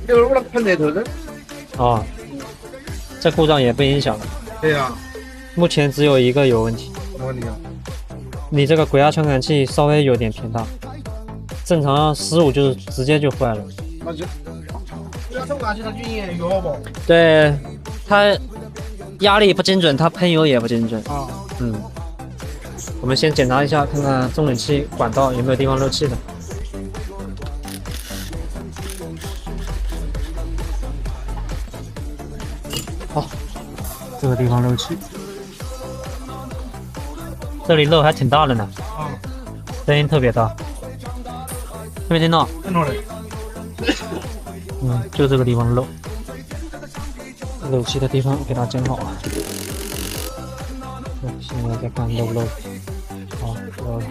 一会儿我那盆在头的。哦，这故障也不影响了。对呀、目前只有一个有问题，什么问题啊？你这个鬼压传感器稍微有点偏大，正常15就是直接就坏了。那就不要传感器，它均匀越好不？对，它压力不精准，它喷油也不精准。啊，我们先检查一下，看看中冷器管道有没有地方漏气的。好，这个地方漏气，这里漏还挺大的呢，啊，声音特别大，听没听到？听到了。就这个地方漏，漏气的地方给它剪好。现在再看漏不漏？好，漏了。